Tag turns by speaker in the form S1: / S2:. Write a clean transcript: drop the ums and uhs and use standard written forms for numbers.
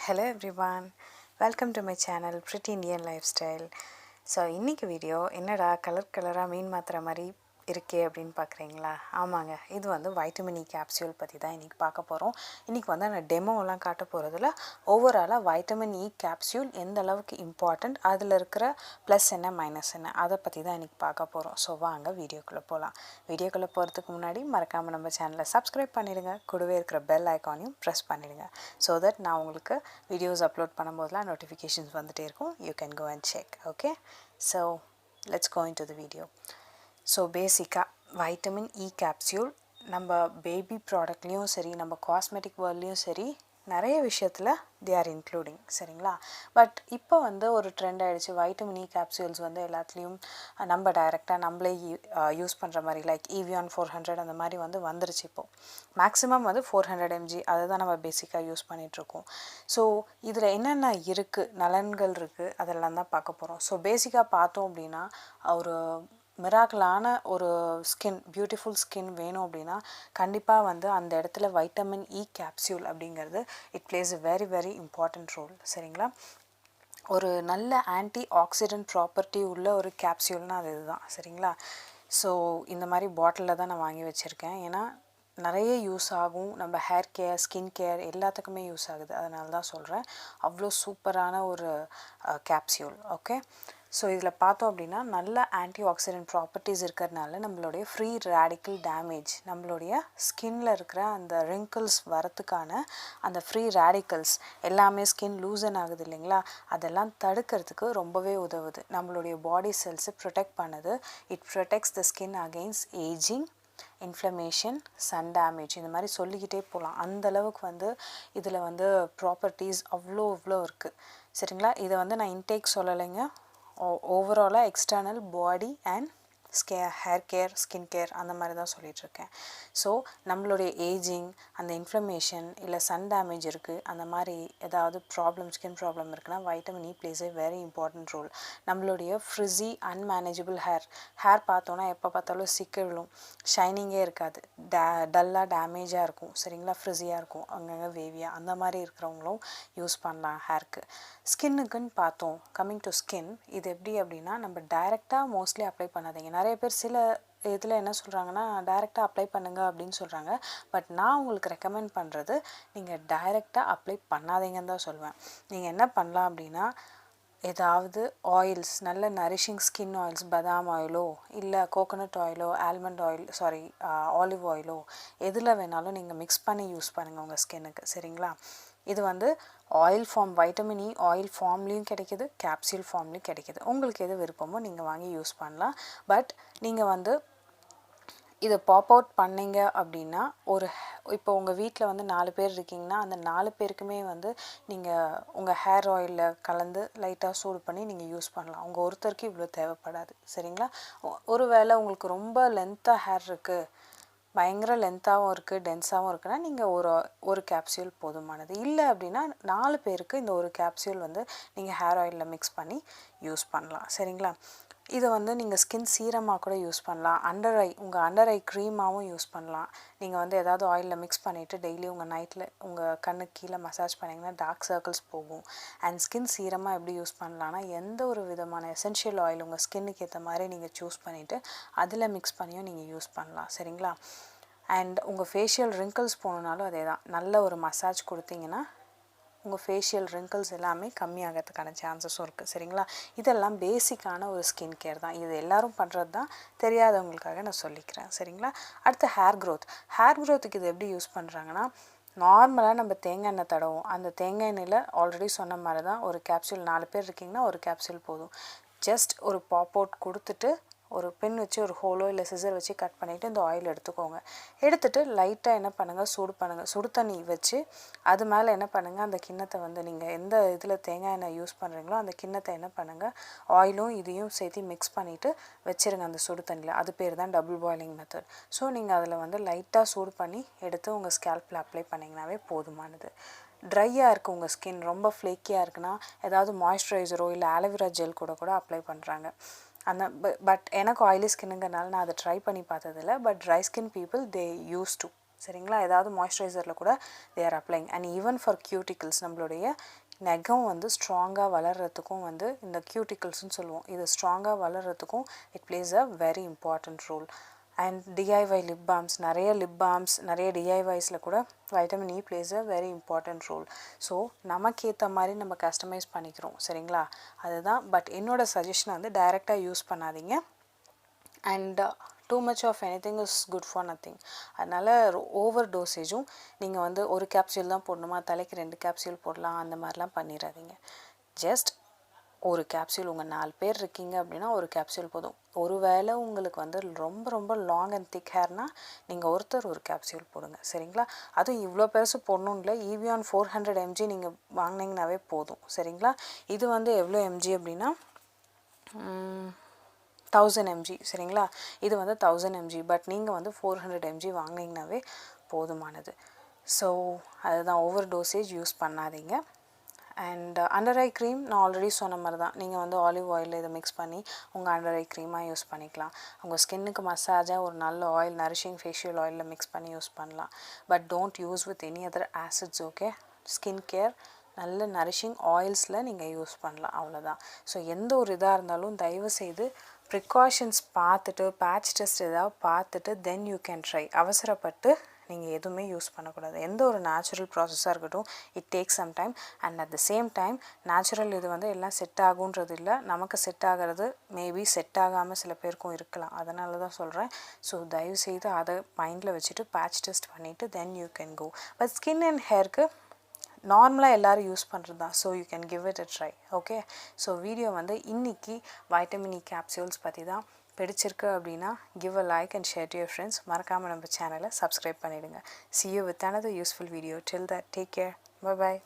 S1: Hello everyone, welcome to my channel Pretty Indian Lifestyle. So இன்றைக்கி video என்னடா கலராக மீன் மாத்திர மாதிரி இருக்கே அப்படின்னு பார்க்குறீங்களா? ஆமாங்க, இது வந்து வைட்டமின் இ கேப்சியூல் பற்றி தான் இன்றைக்கி பார்க்க போகிறோம். இன்றைக்கி வந்து நான் டெமோலாம் காட்ட போகிறதுல ஓவராலாக வைட்டமின் இ கேப்சியூல் எந்த அளவுக்கு இம்பார்ட்டண்ட், அதில் இருக்கிற ப்ளஸ் என்ன மைனஸ் என்ன, அதை பற்றி தான் இன்றைக்கி பார்க்க போகிறோம். ஸோ வாங்க வீடியோக்குள்ளே போகலாம். வீடியோக்குள்ளே போகிறதுக்கு முன்னாடி மறக்காமல் நம்ம சேனலை சப்ஸ்கிரைப் பண்ணிடுங்க, கூடவே இருக்கிற பெல் ஐக்கானையும் ப்ரெஸ் பண்ணிடுங்க. ஸோ தட் நான் உங்களுக்கு வீடியோஸ் அப்லோட் பண்ணும்போதெல்லாம் நோட்டிஃபிகேஷன்ஸ் வந்துகிட்டே இருக்கும். You can go and check. Okay, so let's go into the video. So பேசிக்காக வைட்டமின் இ கேப்சியூல் நம்ம பேபி ப்ராடக்ட்லேயும் சரி, நம்ம காஸ்மெட்டிக் வேர்ல்ட்லேயும் சரி, நிறைய விஷயத்தில் தே ஆர் இன்க்ளூடிங். சரிங்களா? பட் இப்போ வந்து ஒரு ட்ரெண்ட் ஆகிடுச்சு. வைட்டமின் இ கேப்சியூல்ஸ் வந்து எல்லாத்துலேயும் நம்ம டைரெக்டாக நம்மளே யூஸ் பண்ணுற மாதிரி, லைக் EVION 400 அந்த மாதிரி வந்து வந்துருச்சு. இப்போது மேக்ஸிமம் வந்து 400 mg அதை தான் நம்ம பேசிக்காக யூஸ் பண்ணிகிட்ருக்கோம். ஸோ இதில் என்னென்ன இருக்குது, நலன்கள் இருக்குது, அதெல்லாம் தான் பார்க்க போகிறோம். ஸோ பேசிக்காக பார்த்தோம் அப்படின்னா, ஒரு மிராக்கிளான ஒரு ஸ்கின், பியூட்டிஃபுல் ஸ்கின் வேணும் அப்படின்னா கண்டிப்பாக வந்து அந்த இடத்துல வைட்டமின் இ கேப்சியூல் அப்படிங்கிறது it plays a very very important role. சரிங்களா? ஒரு நல்ல ஆன்டி ஆக்சிடென்ட் ப்ராப்பர்ட்டி உள்ள ஒரு கேப்சியூல்னால் அது இதுதான். சரிங்களா? ஸோ இந்த மாதிரி பாட்டிலில் தான் நான் வாங்கி வச்சுருக்கேன். ஏன்னா நிறைய யூஸ் ஆகும், நம்ம ஹேர் கேர், ஸ்கின் கேர் எல்லாத்துக்குமே யூஸ் ஆகுது. அதனால தான் சொல்கிறேன். அவ்வளோ சூப்பரான ஒரு கேப்சியூல். ஓகே, ஸோ இதில் பார்த்தோம் அப்படின்னா நல்ல ஆன்டி ஆக்சிடென்ட் ப்ராப்பர்ட்டிஸ் இருக்கிறதுனால நம்மளுடைய ஃப்ரீ ரேடிக்கல் டேமேஜ், நம்மளுடைய ஸ்கின்னில் இருக்கிற அந்த ரிங்கிள்ஸ் வரத்துக்கான அந்த ஃப்ரீ ரேடிக்கல்ஸ் எல்லாமே, ஸ்கின் லூசன் ஆகுது இல்லைங்களா, அதெல்லாம் தடுக்கிறதுக்கு ரொம்பவே உதவுது. நம்மளுடைய பாடி செல்ஸை ப்ரொடெக்ட் பண்ணுது. It protects the skin against ageing, inflammation, sun damage, இந்த மாதிரி சொல்லிக்கிட்டே போகலாம். அந்தளவுக்கு வந்து இதில் வந்து ப்ராப்பர்ட்டிஸ் அவ்வளோ இருக்குது. சரிங்களா? இதை வந்து நான் இன்டேக் சொல்லலைங்க, ஓவராலாக external body and hair care, skin care அந்த மாதிரி தான் சொல்லிகிட்ருக்கேன். ஸோ நம்மளுடைய ஏஜிங், அந்த இன்ஃப்ளமேஷன் இல்லை சன் டேமேஜ் இருக்குது, அந்த மாதிரி ஏதாவது ப்ராப்ளம், ஸ்கின் ப்ராப்ளம் இருக்குன்னா vitamin E plays a very important role. நம்மளுடைய ஃப்ரிஸி அன்மேனேஜபிள் ஹேர் பார்த்தோன்னா எப்போ பார்த்தாலும் சிக்கு விழும், ஷைனிங்கே இருக்காது, டல்லாக டேமேஜாக இருக்கும். சரிங்களா? ஃப்ரிஸியாக இருக்கும், அங்கங்கே வேவியாக, அந்த மாதிரி இருக்கிறவங்களும் யூஸ் பண்ணலாம் ஹேருக்கு. ஸ்கின்னுக்குன்னு பார்த்தோம், கம்மிங் டு ஸ்கின், இது எப்படி அப்படின்னா நம்ம டைரெக்டாக மோஸ்ட்லி அப்ளை பண்ணாதீங்க. நிறைய பேர் சில இதில் என்ன சொல்கிறாங்கன்னா டைரெக்டாக அப்ளை பண்ணுங்கள் அப்படின்னு சொல்கிறாங்க. பட் நான் உங்களுக்கு ரெக்கமெண்ட் பண்ணுறது நீங்கள் டைரெக்டாக அப்ளை பண்ணாதீங்கன்னு தான் சொல்லுவேன். நீங்கள் என்ன பண்ணலாம் அப்படின்னா, ஏதாவது ஆயில்ஸ், நல்ல நரிஷிங் ஸ்கின் ஆயில்ஸ், பதாம் ஆயிலோ இல்லை கோகோனட் ஆயிலோ, ஆல்மண்ட் ஆயில், ஆலிவ் ஆயிலோ, எதில் வேணாலும் நீங்கள் மிக்ஸ் பண்ணி யூஸ் பண்ணுங்கள் உங்கள் ஸ்கின்னுக்கு. சரிங்களா? இது வந்து oil form, vitamin E oil ஃபார்ம்லேயும் கிடைக்கிது, கேப்சியூல் ஃபார்ம்லேயும் கிடைக்கிது. உங்களுக்கு எது விருப்பமோ நீங்கள் வாங்கி யூஸ் பண்ணலாம். பட் நீங்கள் வந்து இதை பாப் அவுட் பண்ணிங்க அப்படின்னா, இப்போ உங்கள் வீட்டில் வந்து 4 பேர் இருக்கீங்கன்னா அந்த 4 பேருக்குமே வந்து நீங்கள் உங்கள் ஹேர் ஆயிலில் கலந்து லைட்டாக சூடு பண்ணி நீங்கள் யூஸ் பண்ணலாம். உங்கள் ஒருத்தருக்கு இவ்வளோ தேவைப்படாது. சரிங்களா? ஒரு வேளை உங்களுக்கு ரொம்ப லென்த்தாக ஹேர் இருக்குது, பயங்கர லென்த்தாகவும் இருக்குது, டென்ஸாகவும் இருக்குன்னா நீங்கள் ஒரு கேப்சியூல் போதுமானது. இல்லை அப்படின்னா 4 பேருக்கு இந்த ஒரு கேப்சியூல் வந்து நீங்கள் ஹேர் ஆயிலில் மிக்ஸ் பண்ணி யூஸ் பண்ணலாம். சரிங்களா? இதை வந்து நீங்கள் ஸ்கின் சீரமாக கூட யூஸ் பண்ணலாம். உங்கள் அண்டர் ஐ க்ரீமாகவும் யூஸ் பண்ணலாம். நீங்கள் வந்து ஏதாவது ஆயிலில் மிக்ஸ் பண்ணிவிட்டு டெய்லி உங்கள் நைட்டில் உங்கள் கண்ணுக்கு கீழே மசாஜ் பண்ணிங்கன்னா டார்க் சர்க்கிள்ஸ் போகும். அண்ட் ஸ்கின் சீரமாக எப்படி யூஸ் பண்ணலான்னா, எந்த ஒரு விதமான எசென்ஷியல் ஆயில் உங்கள் ஸ்கின்னுக்கு ஏற்ற மாதிரி நீங்கள் சூஸ் பண்ணிவிட்டு அதில் மிக்ஸ் பண்ணியும் நீங்கள் யூஸ் பண்ணலாம். சரிங்களா? அண்ட் உங்கள் ஃபேஷியல் ரிங்கிள்ஸ் போகணுன்னாலும் அதே தான். நல்ல ஒரு மசாஜ் கொடுத்தீங்கன்னா உங்கள் ஃபேஷியல் ரிங்கிள்ஸ் எல்லாமே கம்மியாகிறதுக்கான சான்சஸும் இருக்குது. சரிங்களா? இதெல்லாம் பேசிக்கான ஒரு ஸ்கின் கேர் தான். இது எல்லோரும் பண்ணுறது தான், தெரியாதவங்களுக்காக நான் சொல்லிக்கிறேன். சரிங்களா? அடுத்து ஹேர் க்ரோத்துக்கு இது எப்படி யூஸ் பண்ணுறாங்கன்னா, நார்மலாக நம்ம தேங்காய் எண்ணெய் தடவும், அந்த தேங்காய் எண்ணெயில் ஆல்ரெடி சொன்ன மாதிரி தான் ஒரு கேப்சூல், 4 பேர் இருக்கீங்கன்னா ஒரு கேப்சூல் போதும். ஜஸ்ட் ஒரு பாப் அவுட் கொடுத்துட்டு ஒரு பென் வச்சு ஒரு ஹோலோ இல்லை சிசர் வச்சு கட் பண்ணிவிட்டு இந்த ஆயில் எடுத்துக்கோங்க. எடுத்துகிட்டு லைட்டாக என்ன பண்ணுங்கள், சூடு பண்ணுங்கள். சுடு தண்ணி வச்சு அது மேலே என்ன பண்ணுங்கள், அந்த கிண்ணத்தை வந்து நீங்கள் எந்த இதில் தேங்காய் எண்ணெய் யூஸ் பண்ணுறீங்களோ அந்த கிண்ணத்தை என்ன பண்ணுங்கள், ஆயிலும் இதையும் சேர்த்து மிக்ஸ் பண்ணிவிட்டு வச்சுருங்க அந்த சுடு தண்ணியில். அது பேர் தான் டபுள் பாயிலிங் மெத்தட். ஸோ நீங்கள் அதில் வந்து லைட்டாக சூடு பண்ணி எடுத்து உங்கள் ஸ்கேல்பில் அப்ளை பண்ணிங்கனாவே போதுமானது. ட்ரையாக இருக்குது உங்கள் ஸ்கின், ரொம்ப ஃப்ளேக்கியாக இருக்குன்னா ஏதாவது மாய்ஸ்சரைசரோ இல்லை ஆலோவேரா ஜெல் கூட அப்ளை பண்ணுறாங்க. அந்த பட் எனக்கு ஆயிலி ஸ்கின்னுங்கிறனால நான் அதை ட்ரை பண்ணி பார்த்ததில்ல. But dry skin people they use to. சரிங்களா. ஏதாவது மாய்ஸ்சரைசரில் கூட they are applying. And even for cuticles, நம்மளுடைய நெகம் வந்து ஸ்ட்ராங்காக வளர்கிறதுக்கும் வந்து இந்த கியூட்டிக்கிள்ஸ்னு சொல்லுவோம், இது ஸ்ட்ராங்காக வளர்கிறதுக்கும் it plays a very important role. And DIY lip balms, நிறைய லிப் பாம்ஸ், நிறைய டிஐஒய்ஸில் கூட vitamin E plays a very important role. So நமக்கு ஏற்ற மாதிரி நம்ம கஸ்டமைஸ் பண்ணிக்கிறோம், சரிங்களா, அதுதான். பட் என்னோடய சஜஷனை வந்து டைரெக்டாக யூஸ் பண்ணாதீங்க. And too much of anything is good for nothing. அதனால் ஓவர் டோசேஜும் நீங்கள் வந்து ஒரு கேப்சியூல் தான் போடணுமா, தலைக்கு 2 கேப்சியூல் போடலாம், அந்த மாதிரிலாம் பண்ணிடாதீங்க. ஜஸ்ட் ஒரு கேப்சியூல், உங்கள் 4 பேர் இருக்கீங்க அப்படின்னா ஒரு கேப்சியூல் போதும். ஒரு வேளை உங்களுக்கு வந்து ரொம்ப ரொம்ப லாங் அண்ட் திக் ஹேர்னால் நீங்கள் ஒருத்தர் ஒரு கேப்சியூல் போடுங்க, சரிங்களா. அதுவும் இவ்வளோ பெருசு போடணும் இல்லை, ஈவியான் 400 mg நீங்கள் வாங்கினீங்கனாவே போதும், சரிங்களா. இது வந்து எவ்வளோ எம்ஜி அப்படின்னா 1000 mg, சரிங்களா. இது வந்து 1000 mg, பட் நீங்கள் வந்து 400 mg வாங்கினீங்கனாவே போதுமானது. ஸோ அதுதான், ஓவர் டோசேஜ் யூஸ் பண்ணாதீங்க. அண்ட் அண்டர் ஐ க்ரீம் நான் ஆல்ரெடி சொன்ன மாதிரி தான், நீங்கள் வந்து ஆலிவ் ஆயிலில் இதை மிக்ஸ் பண்ணி உங்கள் அண்டர் ஐ க்ரீமாக யூஸ் பண்ணிக்கலாம். உங்கள் ஸ்கின்னுக்கு மசாஜாக ஒரு நல்ல ஆயில், நரிஷிங் ஃபேஷியல் ஆயிலில் மிக்ஸ் பண்ணி யூஸ் பண்ணலாம். But don't use with any other acids, okay. Skin care நல்ல நரிஷிங் ஆயில்ஸில் நீங்கள் யூஸ் பண்ணலாம், அவ்வளோதான். ஸோ எந்த ஒரு இதாக இருந்தாலும் தயவுசெய்து ப்ரிகாஷன்ஸ் பார்த்துட்டு, பேட்ச் டெஸ்ட் ஏதாவது பார்த்துட்டு தென் யூ கேன் ட்ரை. அவசரப்பட்டு நீங்கள் எதுவுமே யூஸ் பண்ணக்கூடாது. எந்த ஒரு நேச்சுரல் ப்ராசஸாக இருக்கட்டும், it takes some time. And at the same time natural இது வந்து எல்லாம் செட் ஆகுன்றது இல்லை, நமக்கு செட் ஆகிறது மேபி செட் ஆகாமல் சில பேருக்கும் இருக்கலாம், அதனால தான் சொல்கிறேன். ஸோ தயவுசெய்து அதை மைண்டில் வச்சுட்டு பேட்ச் டெஸ்ட் பண்ணிவிட்டு then you can go. But skin and ஹேருக்கு நார்மலாக எல்லோரும் யூஸ் பண்ணுறது தான், so you can give it a try, okay. So video வந்து இன்றைக்கி வைட்டமின் இ கேப்சூல்ஸ் பற்றி தான். பிடிச்சிருக்கு அப்படின்னா give a like and share to your friends. மறக்காமல் நம்ம சேனலை சப்ஸ்கிரைப் பண்ணிவிடுங்க. See you with another useful video. Till that, take care. Bye bye.